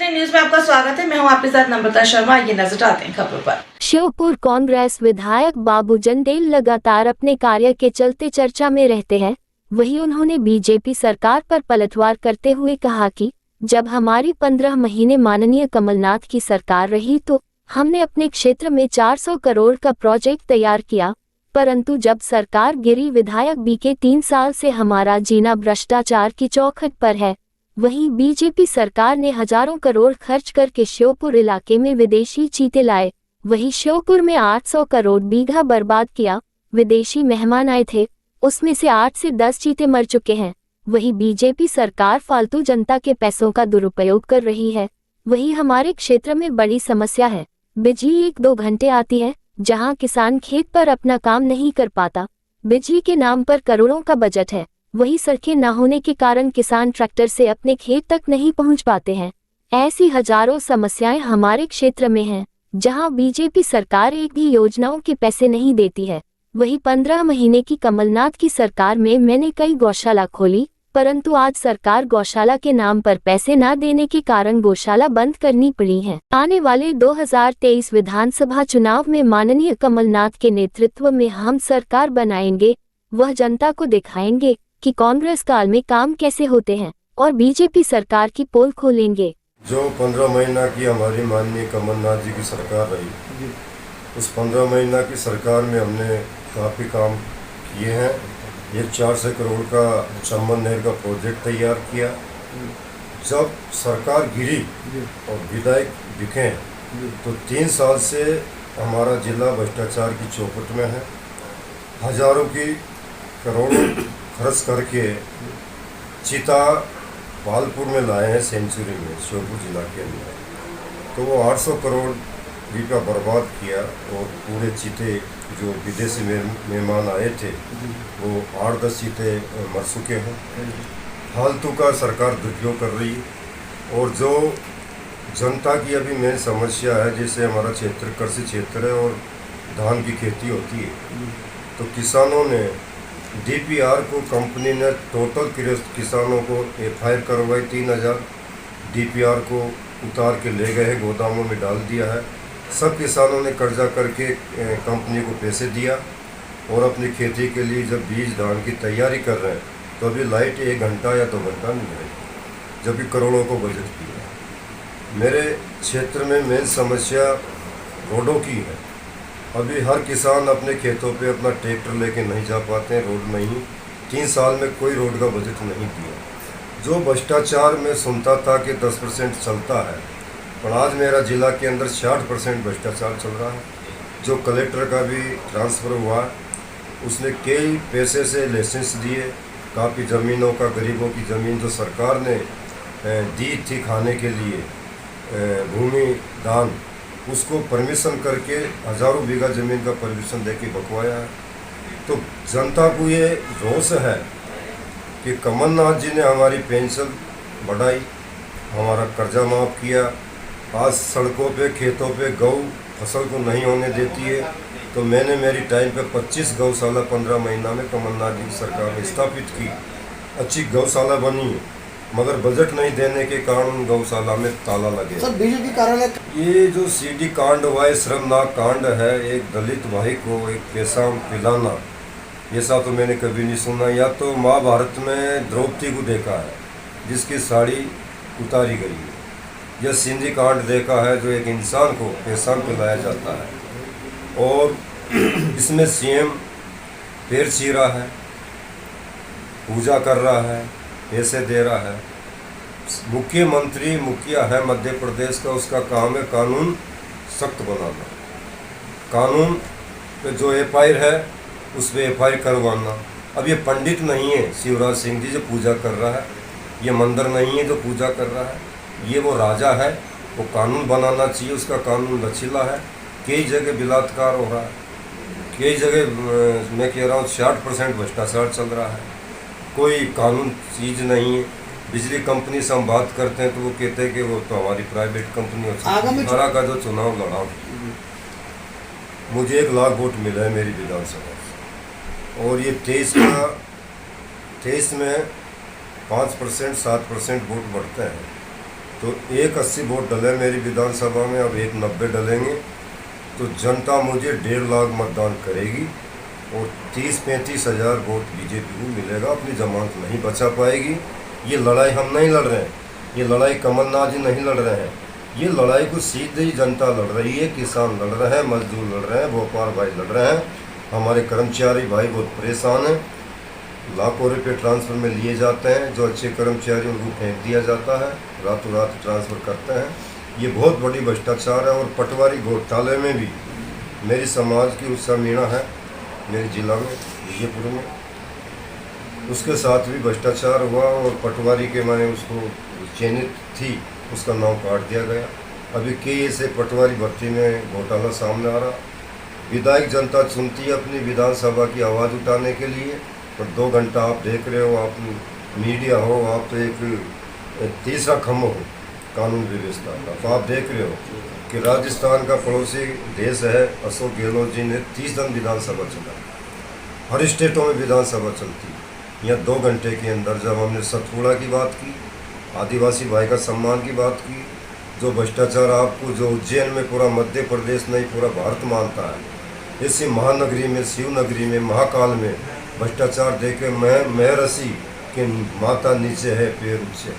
CNN news में आपका स्वागत है। मैं हूं आपके साथ नम्रता शर्मा। ये नजर डालते हैं खबरों पर। श्योपुर कांग्रेस विधायक बाबू जंडेल लगातार अपने कार्य के चलते चर्चा में रहते हैं। वहीं उन्होंने बीजेपी सरकार पर पलटवार करते हुए कहा कि जब हमारी 15 महीने माननीय कमलनाथ की सरकार रही तो हमने अपने क्षेत्र में 400 करोड़ का प्रोजेक्ट तैयार किया, परंतु जब सरकार गिरी विधायक बीके 3 साल से हमारा जीना भ्रष्टाचार की चौखट पर है। वहीं बीजेपी सरकार ने हजारों करोड़ खर्च करके श्योपुर इलाके में विदेशी चीते लाए। वहीं श्योपुर में 800 करोड़ बीघा बर्बाद किया। विदेशी मेहमान आए थे, उसमें से 8 से 10 चीते मर चुके हैं। वहीं बीजेपी सरकार फालतू जनता के पैसों का दुरुपयोग कर रही है। वहीं हमारे क्षेत्र में बड़ी समस्या है, बिजली 1-2 घंटे आती है, जहां किसान खेत पर अपना काम नहीं कर पाता। बिजली के नाम पर करोड़ों का बजट है, वही सड़कें न होने के कारण किसान ट्रैक्टर से अपने खेत तक नहीं पहुंच पाते हैं। ऐसी हजारों समस्याएं हमारे क्षेत्र में हैं, जहां बीजेपी सरकार एक भी योजनाओं के पैसे नहीं देती है। वही 15 महीने की कमलनाथ की सरकार में मैंने कई गौशाला खोली, परंतु आज सरकार गौशाला के नाम पर पैसे न देने के कारण गौशाला बंद करनी पड़ी है। आने वाले 2023 विधानसभा चुनाव में माननीय कमलनाथ के नेतृत्व में हम सरकार बनाएंगे। वह जनता को दिखाएंगे कि कांग्रेस काल में काम कैसे होते हैं और बीजेपी सरकार की पोल खोलेंगे। जो 15 महीना की हमारी माननीय कमलनाथ जी की सरकार रही, उस 15 महीना की सरकार में हमने काफ़ी काम किए हैं। ये 400 करोड़ का चंबल नहर का प्रोजेक्ट तैयार किया। जब सरकार गिरी और विधायक दिखे तो 3 साल से हमारा जिला भ्रष्टाचार की चौखट में है। हजारों की करोड़ों खर्च करके चीता भालपुर में लाए हैं, सेंचुरी में श्योपुर जिला के अंदर। तो वो 800 करोड़ रुपया बर्बाद किया और पूरे चीते जो विदेशी मेहमान आए थे वो 8-10 चीते मर चुके हैं। फालतू का सरकार दुरुपयोग कर रही है। और जो जनता की अभी मेन समस्या है, जैसे हमारा क्षेत्र कृषि क्षेत्र है और धान की खेती होती है, तो किसानों ने DPR को कंपनी ने टोटल किसानों को FIR करवाई। 3000 DPR को उतार के ले गए हैं, गोदामों में डाल दिया है। सब किसानों ने कर्जा करके कंपनी को पैसे दिया और अपनी खेती के लिए जब बीज धान की तैयारी कर रहे हैं तो अभी लाइट 1 घंटा या 2 घंटा नहीं है, जबकि करोड़ों को बजट किया है। मेरे क्षेत्र में मेन समस्या रोडों की है। अभी हर किसान अपने खेतों पे अपना ट्रैक्टर लेके नहीं जा पाते हैं, रोड नहीं। 3 साल में कोई रोड का बजट नहीं दिया। जो भ्रष्टाचार में सुनता था कि 10% चलता है, पर आज मेरा जिला के अंदर 60% भ्रष्टाचार चल रहा है। जो कलेक्टर का भी ट्रांसफ़र हुआ, उसने कई पैसे से लाइसेंस दिए। काफ़ी ज़मीनों का, गरीबों की ज़मीन जो सरकार ने दी थी खाने के लिए, भूमि दान, उसको परमिशन करके हजारों बीघा ज़मीन का परमिशन देके बकवाया है। तो जनता को ये रोष है कि कमलनाथ जी ने हमारी पेंशन बढ़ाई, हमारा कर्जा माफ़ किया। आज सड़कों पे, खेतों पे गौ फसल को नहीं होने देती है। तो मैंने मेरी टाइम पे 25 गौशाला 15 महीना में कमलनाथ जी की सरकार ने स्थापित की। अच्छी गौशाला बनी है, मगर बजट नहीं देने के कारण गौशाला में ताला लगे। सर बीजेपी कार्यालय ये जो CD कांड हुआ है, श्रमनाक कांड है। एक दलित भाई को एक पैसा पिलाना, ऐसा तो मैंने कभी नहीं सुना। या तो महाभारत में द्रौपदी को देखा है जिसकी साड़ी उतारी गई है, या सिंधी कांड देखा है जो एक इंसान को पैसा पिलाया जाता है। और इसमें CM पैर चीरा है, पूजा कर रहा है, पैसे दे रहा है। मुख्यमंत्री मुखिया है मध्य प्रदेश का, उसका काम है कानून सख्त बनाना। कानून पे जो FIR है उस पर FIR करवाना। अब ये पंडित नहीं है शिवराज सिंह जी जो पूजा कर रहा है, ये मंदिर नहीं है जो पूजा कर रहा है, ये वो राजा है। वो कानून बनाना चाहिए, उसका कानून लचीला है। कई जगह बलात्कार हो रहा है, कई जगह मैं कह रहा हूँ 60% भ्रष्टाचार चल रहा है। कोई कानून चीज़ नहीं है। बिजली कंपनी से हम बात करते हैं तो वो कहते हैं कि वो तो हमारी प्राइवेट कंपनी होती है। हमारा का जो चुनाव लड़ा, मुझे 1 लाख वोट मिला है मेरी विधानसभा से, और ये 23 में 5% 7% वोट बढ़ते हैं। तो एक 80 वोट डले मेरी विधानसभा में, अब एक 90 डलेंगे, तो जनता मुझे 1.5 लाख मतदान करेगी और 30-35 हज़ार वोट बीजेपी को मिलेगा। अपनी जमानत नहीं बचा पाएगी। ये लड़ाई हम नहीं लड़ रहे हैं, ये लड़ाई कमलनाथ जी नहीं लड़ रहे हैं, ये लड़ाई को सीधी जनता लड़ रही है। किसान लड़ रहे हैं, मजदूर लड़ रहे हैं, व्यापार भाई लड़ रहे हैं, हमारे कर्मचारी भाई बहुत परेशान हैं। लाखों रुपये ट्रांसफ़र में लिए जाते हैं, जो अच्छे कर्मचारी उनको फेंक दिया जाता है, रातों रात ट्रांसफ़र करते हैं। ये बहुत बड़ी भ्रष्टाचार है। और पटवारी घोटाले में भी मेरी समाज की उत्साह मीणा है, मेरे जिला में विजयपुर में, उसके साथ भी भ्रष्टाचार हुआ और पटवारी के माने उसको चयनित थी, उसका नाम काट दिया गया। अभी कई ऐसे पटवारी भर्ती में घोटाला सामने आ रहा। विधायक जनता चुनती है अपनी विधानसभा की आवाज़ उठाने के लिए, और 2 घंटा आप देख रहे हो, आप मीडिया हो, आप तो एक तीसरा खम्भ हो कानून व्यवस्था का। तो आप देख रहे हो कि राजस्थान का पड़ोसी देश है, अशोक गहलोत जी ने 30 दिन विधानसभा चला। हर स्टेटों में विधानसभा चलती है। यहाँ 2 घंटे के अंदर जब हमने सतपुड़ा की बात की, आदिवासी भाई का सम्मान की बात की, जो भ्रष्टाचार आपको जो उज्जैन में पूरा मध्य प्रदेश नहीं पूरा भारत मानता है, इसी महानगरी में, शिवनगरी में, महाकाल में भ्रष्टाचार देखे मैं महर्षि के माता नीचे है पैर ऊंचे।